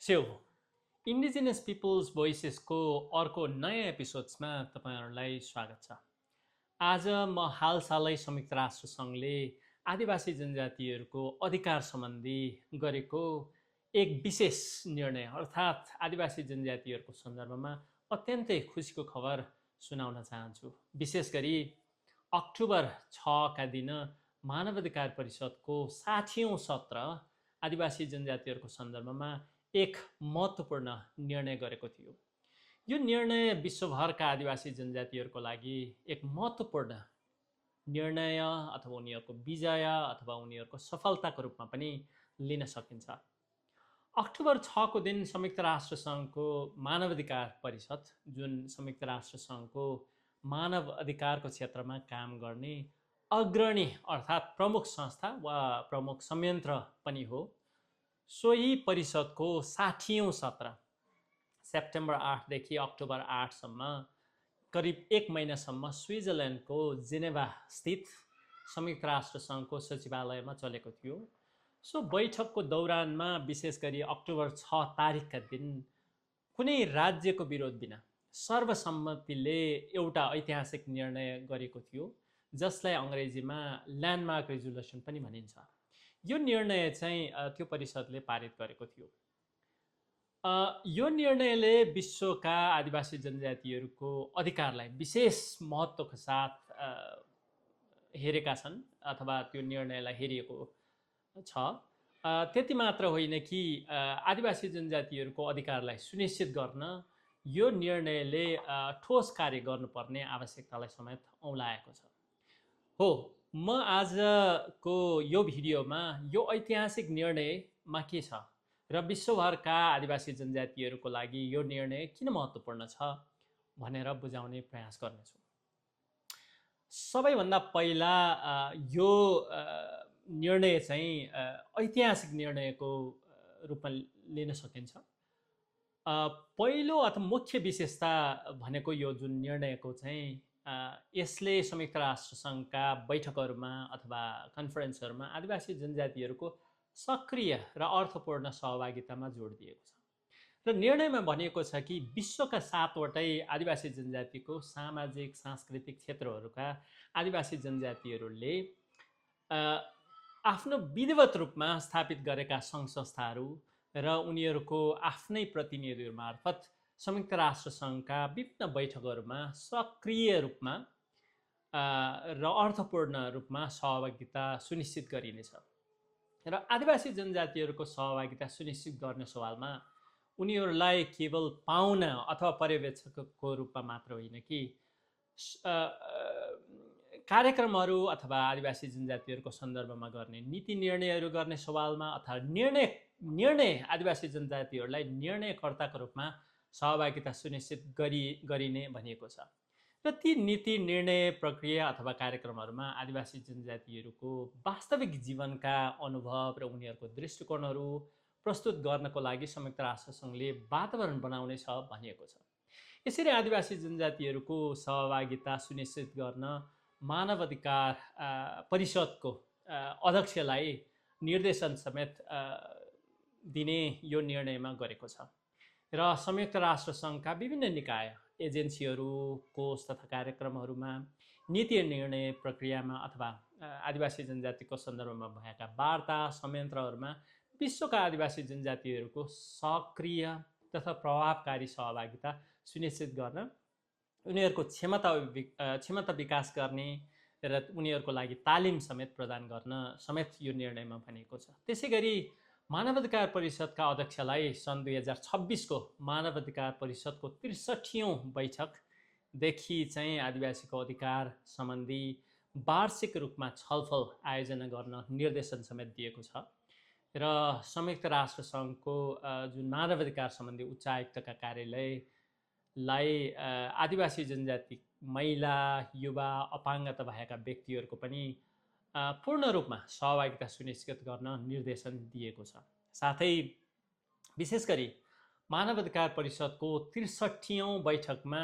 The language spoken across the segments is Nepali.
च्याउ इन्डिजिनियस पिपुल्स भोइसेसको अर्को नयाँ एपिसोड्समा तपाईँहरूलाई स्वागत छ। आज म हालसालै संयुक्त राष्ट्र सङ्घले आदिवासी जनजातिहरूको अधिकार सम्बन्धी गरेको एक विशेष निर्णय अर्थात् आदिवासी जनजातिहरूको सन्दर्भमा अत्यन्तै खुसीको खबर सुनाउन चाहन्छु। विशेष गरी अक्टोबर 6 का दिन मानवाधिकार परिषदको 60औं सत्र आदिवासी जनजातिहरूको सन्दर्भमा एक महत्त्वपूर्ण निर्णय गरेको थियो। यो निर्णय विश्वभरका आदिवासी जनजातिहरूको लागि एक महत्त्वपूर्ण निर्णय अथवा उनीहरूको विजय अथवा उनीहरूको सफलताको रूपमा पनि लिन सकिन्छ। अक्टोबर 6 को दिन संयुक्त राष्ट्र सङ्घको मानवाधिकार परिषद, जुन संयुक्त राष्ट्र सङ्घको मानव अधिकारको क्षेत्रमा काम गर्ने अग्रणी अर्थात् प्रमुख संस्था वा प्रमुख संयन्त्र पनि हो, सोही परिषदको 60औं सत्र सेप्टेम्बर 8 देखि अक्टोबर 8 सम्म करिब एक महिनासम्म स्विजरल्यान्डको जेनेभा स्थित संयुक्त राष्ट्र सङ्घको सचिवालयमा चलेको थियो। सो बैठकको दौरानमा विशेष गरी अक्टोबर 6 तारिकका दिन कुनै राज्यको विरोध बिना सर्वसम्मतिले एउटा ऐतिहासिक निर्णय गरेको थियो, जसलाई अङ्ग्रेजीमा ल्यान्डमार्क रेजुलेसन पनि भनिन्छ। यो निर्णय चाहिँ त्यो परिषदले पारित गरेको थियो। यो निर्णयले विश्वका आदिवासी जनजातिहरूको अधिकारलाई विशेष महत्त्वको साथ हेरेका छन् अथवा त्यो निर्णयलाई हेरिएको छ। त्यति मात्र होइन कि आदिवासी जनजातिहरूको अधिकारलाई सुनिश्चित गर्न यो निर्णयले ठोस कार्य गर्नुपर्ने आवश्यकतालाई समेत औँलाएको छ। हो, म आजको यो भिडियोमा यो ऐतिहासिक निर्णयमा के छ र विश्वभरका आदिवासी जनजातिहरूको लागि यो निर्णय किन महत्त्वपूर्ण छ भनेर बुझाउने प्रयास गर्नेछु। सबैभन्दा पहिला यो निर्णय चाहिँ ऐतिहासिक निर्णयको रूपमा लिन सकिन्छ। पहिलो अथवा मुख्य विशेषता भनेको यो जुन निर्णयको चाहिँ यसले संयुक्त राष्ट्र सङ्घका बैठकहरूमा अथवा कन्फरेन्सहरूमा आदिवासी जनजातिहरूको सक्रिय र अर्थपूर्ण सहभागितामा जोड दिएको छ। र निर्णयमा भनिएको छ कि विश्वका 7वटै आदिवासी जनजातिको सामाजिक सांस्कृतिक क्षेत्रहरूका आदिवासी जनजातिहरूले आफ्नो विधिवत रूपमा स्थापित गरेका सङ्घ संस्थाहरू र उनीहरूको आफ्नै प्रतिनिधिहरू मार्फत संयुक्त राष्ट्र सङ्घका विभिन्न बैठकहरूमा सक्रिय रूपमा र अर्थपूर्ण रूपमा सहभागिता सुनिश्चित गरिनेछ। र आदिवासी जनजातिहरूको सहभागिता सुनिश्चित गर्ने सवालमा उनीहरूलाई केवल पाहुना अथवा पर्यवेक्षकको रूपमा मात्र होइन कि कार्यक्रमहरू अथवा आदिवासी जनजातिहरूको सन्दर्भमा गर्ने नीति निर्णयहरू गर्ने सवालमा अथवा निर्णय आदिवासी जनजातिहरूलाई निर्णयकर्ताको रूपमा सहभागिता सुनिश्चित गरिने भनिएको छ। र ती नीति निर्णय प्रक्रिया अथवा कार्यक्रमहरूमा आदिवासी जनजातिहरूको वास्तविक जीवनका अनुभव र उनीहरूको दृष्टिकोणहरू प्रस्तुत गर्नको लागि संयुक्त राष्ट्र सङ्घले वातावरण बनाउनेछ भनिएको छ। यसरी आदिवासी जनजातिहरूको सहभागिता सुनिश्चित गर्न मानव अधिकार परिषदको अध्यक्षलाई निर्देशन समेत दिने यो निर्णयमा गरेको छ। र संयुक्त राष्ट्र सङ्घका विभिन्न निकाय, एजेन्सीहरू, कोष तथा कार्यक्रमहरूमा नीति निर्णय प्रक्रियामा अथवा आदिवासी जनजातिको सन्दर्भमा भएका वार्ता संयन्त्रहरूमा विश्वका आदिवासी जनजातिहरूको सक्रिय तथा प्रभावकारी सहभागिता सुनिश्चित गर्न, उनीहरूको क्षमता विकास गर्ने र उनीहरूको लागि तालिम समेत प्रदान गर्न समेत यो निर्णयमा भनिएको छ। त्यसै गरी मानवाधिकार परिषदका अध्यक्षलाई सन् 2026 को मानवाधिकार परिषदको 63औं बैठकदेखि चाहिँ आदिवासीको अधिकार सम्बन्धी वार्षिक रूपमा छलफल आयोजना गर्न निर्देशन समेत दिएको छ। र संयुक्त राष्ट्र सङ्घको जुन मानवाधिकार सम्बन्धी उच्चायुक्तका कार्यालयलाई आदिवासी जनजाति, महिला, युवा, अपाङ्गता भएका व्यक्तिहरूको पनि पूर्ण रूपमा सहभागिता सुनिश्चित गर्न निर्देशन दिएको छ। साथै विशेष गरी मानवाधिकार परिषदको 63औं बैठकमा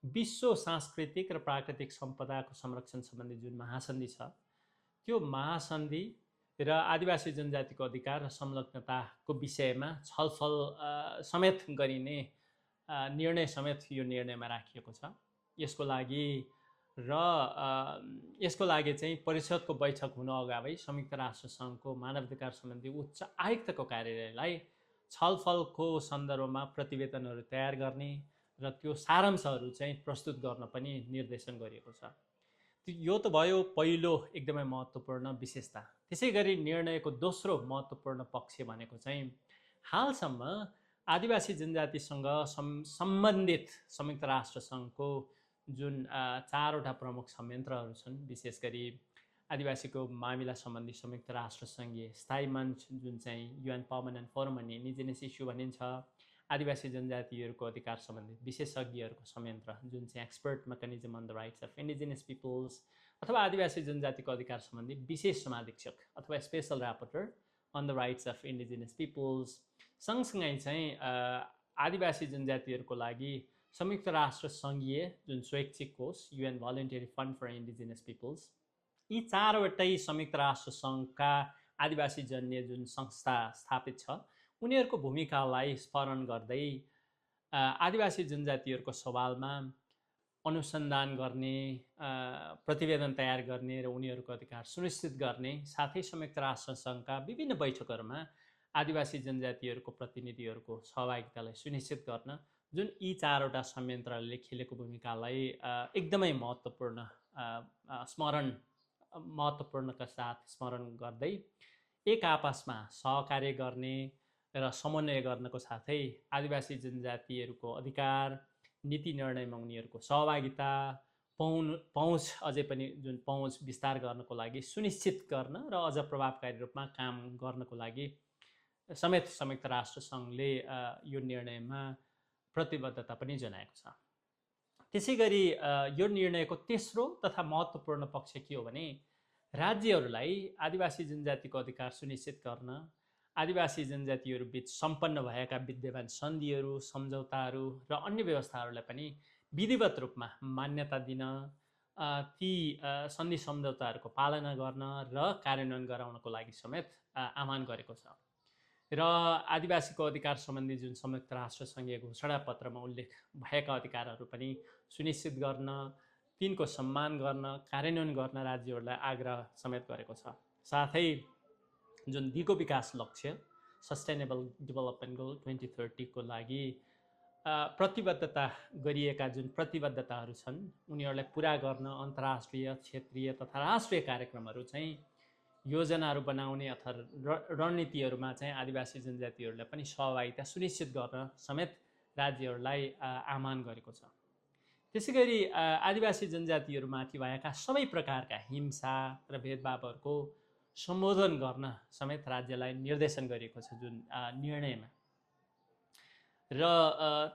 विश्व सांस्कृतिक र प्राकृतिक सम्पदाको संरक्षण सम्बन्धी जुन महासन्धि छ, त्यो महासन्धि र आदिवासी जनजातिको अधिकार र संलग्नताको विषयमा छलफल समेत गरिने निर्णय समेत यो निर्णयमा राखिएको छ। यसको लागि यसको लागि चाहिँ परिषदको बैठक हुन अगावै संयुक्त राष्ट्र सङ्घको मानवाधिकार सम्बन्धी उच्च आयुक्तको कार्यालयलाई छलफलको सन्दर्भमा प्रतिवेदनहरू तयार गर्ने र त्यो सारांशहरू चाहिँ प्रस्तुत गर्न पनि निर्देशन गरिएको छ। यो त भयो पहिलो एकदमै महत्त्वपूर्ण विशेषता। त्यसै गरी निर्णयको दोस्रो महत्त्वपूर्ण पक्ष भनेको चाहिँ हालसम्म आदिवासी जनजातिसँग सम्बन्धित संयुक्त राष्ट्र सङ्घको जुन 4वटा प्रमुख संयन्त्रहरू छन्, विशेष गरी आदिवासीको मामिला सम्बन्धी संयुक्त राष्ट्र सङ्घीय स्थायी मञ्च जुन चाहिँ युएन पर्मानेन्ट फोरम भन्ने इन्डिजिनियस इस्यु भनिन्छ, आदिवासी जनजातिहरूको अधिकार सम्बन्धी विशेषज्ञहरूको संयन्त्र जुन चाहिँ expert mechanism on the rights of indigenous peoples, अथवा आदिवासी जनजातिको अधिकार सम्बन्धी विशेष समादेशक अथवा special rapporteur on the rights of indigenous peoples, सँगसँगै चाहिँ आदिवासी जनजातिहरूको लागि संयुक्त राष्ट्र सङ्घीय जुन स्वैच्छिक कोष UN voluntary fund for indigenous peoples, यी 4वटै संयुक्त राष्ट्र सङ्घका आदिवासी जन्य जुन संस्था स्थापित छ, उनीहरूको भूमिकालाई स्मरण गर्दै आदिवासी जनजातिहरूको सवालमा अनुसन्धान गर्ने, प्रतिवेदन तयार गर्ने र उनीहरूको अधिकार सुनिश्चित गर्ने, साथै संयुक्त राष्ट्र सङ्घका विभिन्न बैठकहरूमा आदिवासी जनजातिहरूको प्रतिनिधिहरूको सहभागितालाई सुनिश्चित गर्न जुन यी 4वटा संयन्त्रले खेलेको भूमिकालाई एकदमै महत्त्वपूर्णका साथ स्मरण गर्दै एक आपसमा सहकार्य गर्ने र समन्वय गर्नको साथै आदिवासी जनजातिहरूको अधिकार, नीति निर्णयमा उनीहरूको सहभागिता, पहुँच अझै पनि जुन पहुँच विस्तार गर्नको लागि सुनिश्चित गर्न र अझ प्रभावकारी रूपमा काम गर्नको लागि समेत संयुक्त राष्ट्र सङ्घले यो निर्णयमा प्रतिबद्धता पनि जनाएको छ। त्यसै गरी यो निर्णयको तेस्रो तथा महत्त्वपूर्ण पक्ष के हो भने राज्यहरूलाई आदिवासी जनजातिको अधिकार सुनिश्चित गर्न आदिवासी जनजातिहरू बीच सम्पन्न भएका विद्यमान सन्धिहरू, सम्झौताहरू र अन्य व्यवस्थाहरूलाई पनि विधिवत रूपमा मान्यता दिन, ती सन्धि सम्झौताहरूको पालना गर्न र कार्यान्वयन गराउनको लागि समेत आह्वान गरेको छ। र आदिवासीको अधिकार सम्बन्धी जुन संयुक्त राष्ट्र सङ्घीय घोषणापत्रमा उल्लेख भएका अधिकारहरू पनि सुनिश्चित गर्न, तिनको सम्मान गर्न, कार्यान्वयन गर्न राज्यहरूलाई आग्रह समेत गरेको छ। साथै जुन दिगो विकास लक्ष्य सस्टेनेबल डेभलपमेन्ट गोल 2030 को लागि प्रतिबद्धता गरिएका जुन प्रतिबद्धताहरू छन्, उनीहरूलाई पुरा गर्न अन्तर्राष्ट्रिय, क्षेत्रीय तथा राष्ट्रिय कार्यक्रमहरू चाहिँ योजनाहरू बनाउने अथवा रणनीतिहरूमा चाहिँ आदिवासी जनजातिहरूलाई पनि सहभागिता सुनिश्चित गर्न समेत राज्यहरूलाई आह्वान गरेको छ। त्यसै गरी आदिवासी जनजातिहरूमाथि भएका सबै प्रकारका हिंसा र भेदभावहरूको सम्बोधन गर्न समेत राज्यलाई निर्देशन गरिएको छ जुन निर्णयमा। र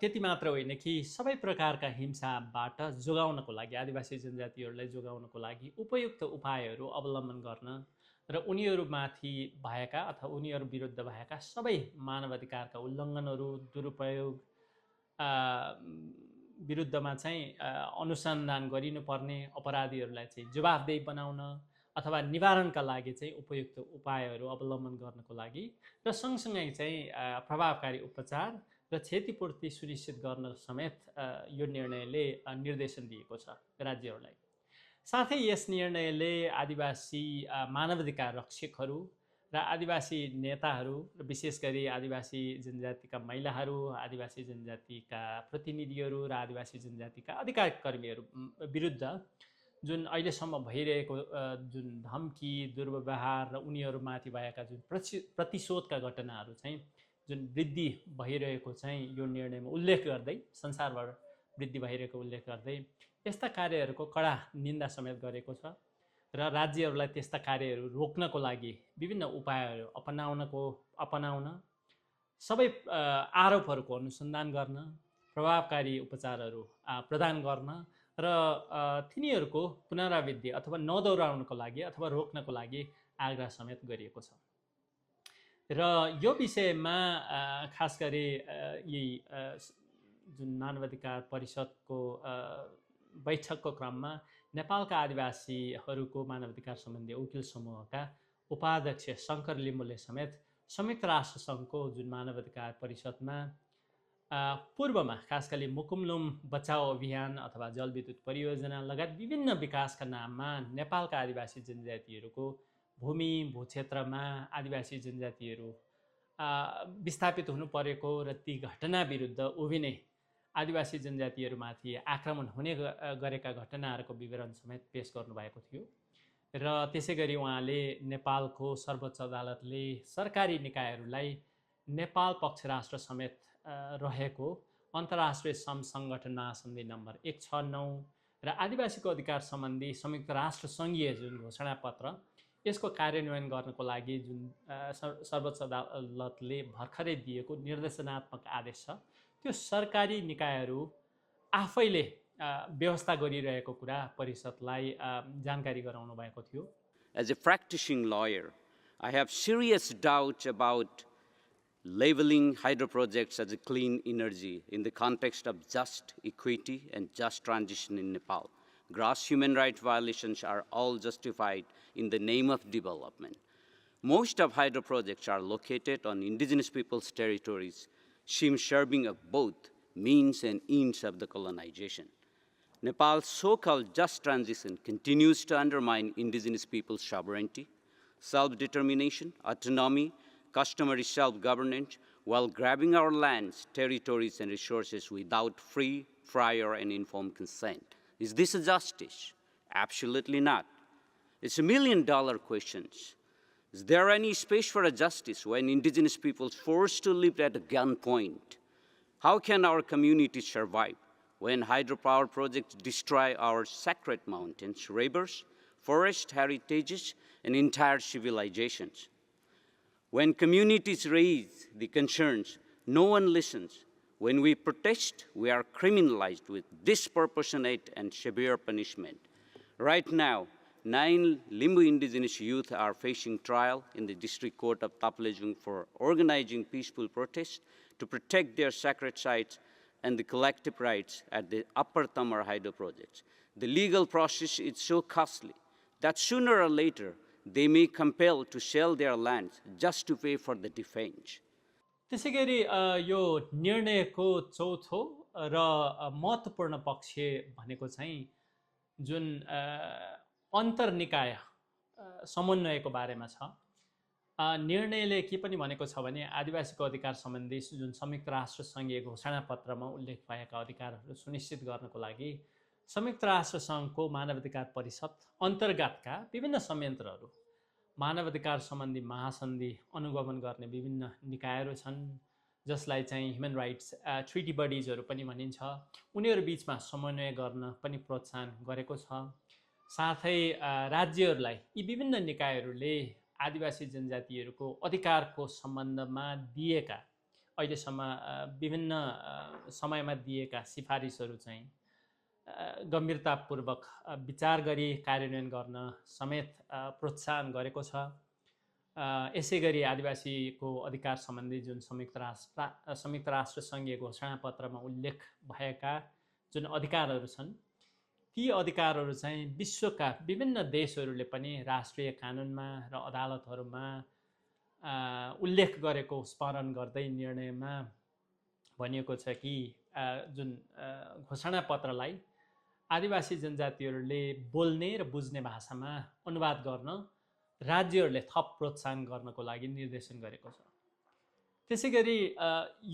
त्यति मात्र होइन कि सबै प्रकारका हिंसाबाट जोगाउनको लागि, आदिवासी जनजातिहरूलाई जोगाउनको लागि उपयुक्त उपायहरू अवलम्बन गर्न र उनीहरूमाथि भएका अथवा उनीहरू विरुद्ध भएका सबै मानवाधिकारका उल्लङ्घनहरू, दुरुपयोग विरुद्धमा चाहिँ अनुसन्धान गरिनुपर्ने, अपराधीहरूलाई चाहिँ जवाफदेही बनाउन अथवा निवारणका लागि चाहिँ उपयुक्त उपायहरू अवलम्बन गर्नको लागि र सँगसँगै चाहिँ प्रभावकारी उपचार र क्षतिपूर्ति सुनिश्चित गर्न समेत यो निर्णयले निर्देशन दिएको छ राज्यहरूलाई। साथै यस निर्णयले आदिवासी मानवाधिकार रक्षकहरू र आदिवासी नेताहरू र विशेष गरी आदिवासी जनजातिका महिलाहरू, आदिवासी जनजातिका प्रतिनिधिहरू र आदिवासी जनजातिका अधिकार कर्मीहरू विरुद्ध जुन अहिलेसम्म भइरहेको जुन धम्की, दुर्व्यवहार र उनीहरूमाथि भएका जुन प्रतिशोधका घटनाहरू चाहिँ जुन वृद्धि भइरहेको चाहिँ यो निर्णयमा उल्लेख गर्दै, संसारभर वृद्धि भइरहेको उल्लेख गर्दै यस्ता कार्यहरूको कडा निन्दा समेत गरेको छ र राज्यहरूलाई त्यस्ता कार्यहरू रोक्नको लागि विभिन्न उपायहरू अपनाउन, सबै आरोपहरूको अनुसन्धान गर्न, प्रभावकारी उपचारहरू प्रदान गर्न र तिनीहरूको पुनरावृत्ति अथवा नदोहोऱ्याउनको लागि अथवा रोक्नको लागि आग्रह समेत गरिएको छ। र यो विषयमा खास गरी यी जुन मानवाधिकार परिषदको बैठकको क्रममा नेपालका आदिवासीहरूको मानवाधिकार सम्बन्धी वकिल समूहका उपाध्यक्ष शङ्कर लिम्बूले समेत संयुक्त राष्ट्र सङ्घको जुन मानवाधिकार परिषदमा पूर्वमा खास गरी मुकुमलुम बचाओ अभियान अथवा जलविद्युत परियोजना लगायत विभिन्न विकासका नाममा नेपालका आदिवासी जनजातिहरूको भूमि भूक्षेत्रमा आदिवासी जनजातिहरू विस्थापित हुनु परेको र ती घटना विरुद्ध उभिने आदिवासी जनजातिहरूमाथि आक्रमण हुने गरेका घटनाहरूको विवरण समेत पेश गर्नुभएको थियो र त्यसै गरी उहाँले नेपालको सर्वोच्च अदालतले सरकारी निकायहरूलाई नेपाल पक्ष राष्ट्र समेत रहेको अन्तर्राष्ट्रिय श्रम सङ्गठन महासन्धि नम्बर 169 र आदिवासीको अधिकार सम्बन्धी संयुक्त राष्ट्र सङ्घीय जुन घोषणापत्र यसको कार्यान्वयन गर्नको लागि जुन सर्वोच्च अदालतले भर्खरै दिएको निर्देशनात्मक आदेश छ त्यो सरकारी निकायहरू आफैले व्यवस्था गरिरहेको कुरा परिषदलाई जानकारी गराउनु भएको थियो। As a practicing lawyer, I have serious doubts about labeling hydro projects as a clean energy in the context of just equity and just transition in Nepal. Gross human rights violations are all justified in the name of development. Most of hydro projects are located on indigenous peoples' territories, serving of both means and ends of the colonization. Nepal's so-called just transition continues to undermine indigenous peoples' sovereignty, self-determination, autonomy, customary self-governance, while grabbing our lands, territories, and resources without free, prior, and informed consent. Is this a justice? Absolutely not. It's $1 million question. Is there any space for a justice when indigenous peoples forced to live at a gunpoint? How can our communities survive when hydropower projects destroy our sacred mountains, rivers, forest heritages, and entire civilizations? When communities raise the concerns, no one listens. When we protest, we are criminalized with disproportionate and severe punishment. Right now, 9 Limbu indigenous youth are facing trial in the district court of Taplejung for organizing peaceful protests to protect their sacred sites and the collective rights at the Upper Tamar hydro projects. The legal process is so costly that sooner or later, they may compel to sell their lands just to pay for the defense. त्यसैगरी यो निर्णयको चौथो र महत्त्वपूर्ण पक्ष भनेको चाहिँ जुन अन्तर्निकाय समन्वयको बारेमा छ। निर्णयले के पनि भनेको छ भने आदिवासीको अधिकार सम्बन्धी जुन संयुक्त राष्ट्र सङ्घीय घोषणापत्रमा उल्लेख भएका अधिकारहरू सुनिश्चित गर्नको लागि संयुक्त राष्ट्र सङ्घको मानवाधिकार परिषद अन्तर्गतका विभिन्न संयन्त्रहरू मानवाधिकार सम्बन्धी महासन्धि अनुगमन गर्ने विभिन्न निकायहरू छन् जसलाई चाहिँ ह्युमन राइट्स ट्रिटी बडिजहरू पनि भनिन्छ। उनीहरू बिचमा समन्वय गर्न पनि प्रोत्साहन गरेको छ। साथै राज्यहरूलाई यी विभिन्न निकायहरूले आदिवासी जनजातिहरूको अधिकारको सम्बन्धमा दिएका अहिलेसम्म विभिन्न समयमा दिएका सिफारिसहरू चाहिँ गम्भीरतापूर्वक विचार गरी कार्यान्वयन गर्न समेत प्रोत्साहन गरेको छ। यसै गरी आदिवासीको अधिकार सम्बन्धी जुन संयुक्त राष्ट्र सङ्घीय घोषणापत्रमा उल्लेख भएका जुन अधिकारहरू छन् ती अधिकारहरू चाहिँ विश्वका विभिन्न देशहरूले पनि राष्ट्रिय कानुनमा र अदालतहरूमा उल्लेख गरेको स्मरण गर्दै निर्णयमा भनिएको छ कि जुन घोषणापत्रलाई आदिवासी जनजातिहरूले बोल्ने र बुझ्ने भाषामा अनुवाद गर्न राज्यहरूले थप प्रोत्साहन गर्नको लागि निर्देशन गरेको छ। त्यसैगरी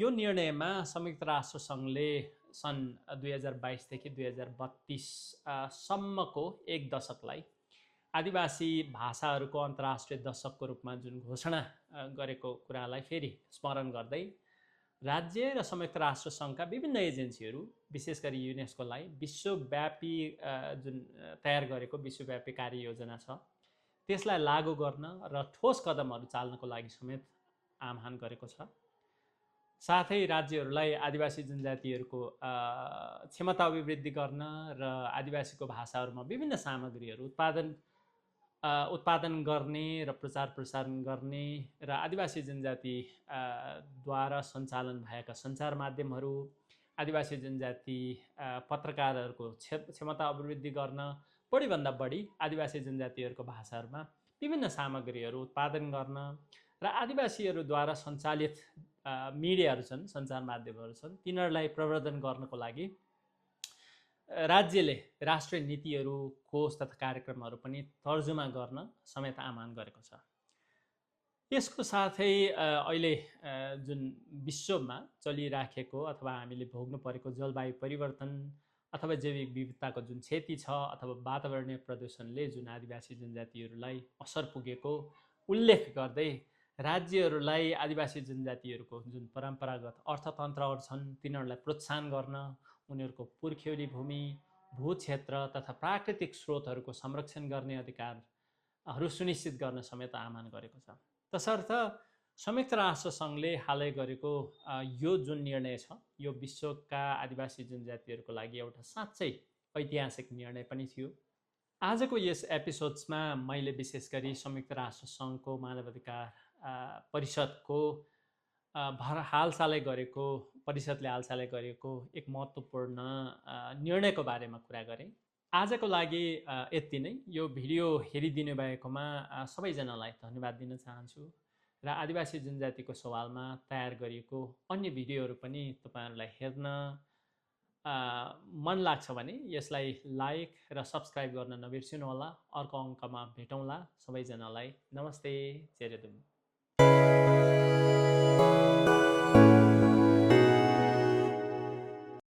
यो निर्णयमा संयुक्त राष्ट्र सङ्घले सन् 2022 देखि 2032 सम्मको एक दशकलाई आदिवासी भाषाहरूको अन्तर्राष्ट्रिय दशकको रूपमा जुन घोषणा गरेको कुरालाई फेरि स्मरण गर्दै राज्य र संयुक्त राष्ट्र सङ्घका विभिन्न एजेन्सीहरू विशेष गरी युनेस्कोलाई विश्वव्यापी जुन तयार गरेको विश्वव्यापी कार्ययोजना छ त्यसलाई लागू गर्न र ठोस कदमहरू चाल्नको लागि समेत आह्वान गरेको छ। साथै राज्यहरूलाई आदिवासी जनजातिहरूको क्षमता अभिवृद्धि गर्न र आदिवासीको भाषाहरूमा विभिन्न सामग्रीहरू उत्पादन गर्ने र प्रचार प्रसारण गर्ने र आदिवासी जनजाति द्वारा सञ्चालन भएका सञ्चार माध्यमहरू आदिवासी जनजाति पत्रकारहरूको क्षमता अभिवृद्धि गर्न बढीभन्दा बढी आदिवासी जनजातिहरूको भाषाहरूमा विभिन्न सामग्रीहरू उत्पादन गर्न र आदिवासीहरूद्वारा सञ्चालित मिडियाहरू छन्, सञ्चार माध्यमहरू छन्, तिनीहरूलाई प्रवर्धन गर्नको लागि राज्यले राष्ट्रिय नीतिहरू, कोष तथा कार्यक्रमहरू पनि तर्जुमा गर्न समेत आह्वान गरेको छ। यसको साथै अहिले जुन विश्वमा चलिराखेको अथवा हामीले भोग्नु परेको जलवायु परिवर्तन अथवा जैविक विविधताको जुन क्षति छ अथवा वातावरणीय प्रदूषणले जुन आदिवासी जनजातिहरूलाई असर पुगेको उल्लेख गर्दै राज्यहरूलाई आदिवासी जनजातिहरूको जुन परम्परागत अर्थतन्त्रहरू छन् तिनीहरूलाई प्रोत्साहन गर्न, उनीहरूको पुर्ख्यौली भूमि, भूक्षेत्र तथा प्राकृतिक स्रोतहरूको संरक्षण गर्ने अधिकारहरू सुनिश्चित गर्न समेत आह्वान गरेको छ। तसर्थ संयुक्त राष्ट्र सङ्घले हालै गरेको यो जुन निर्णय छ यो विश्वका आदिवासी जनजातिहरूको लागि एउटा साँच्चै ऐतिहासिक निर्णय पनि थियो। आजको यस एपिसोड्समा मैले विशेष गरी संयुक्त राष्ट्र सङ्घको मानवाधिकार परिषदले हालसालै गरेको एक महत्त्वपूर्ण निर्णयको बारेमा कुरा गरेँ। आजको लागि यति नै। यो भिडियो हेरिदिनु भएकोमा सबैजनालाई धन्यवाद दिन चाहन्छु र आदिवासी जनजातिको सवालमा तयार गरिएको अन्य भिडियोहरू पनि तपाईँहरूलाई हेर्न मन लाग्छ भने यसलाई लाइक र सब्सक्राइब गर्न नबिर्सिनु होला। अर्को अङ्कमा भेटौँला। सबैजनालाई नमस्ते, चेरेदुम।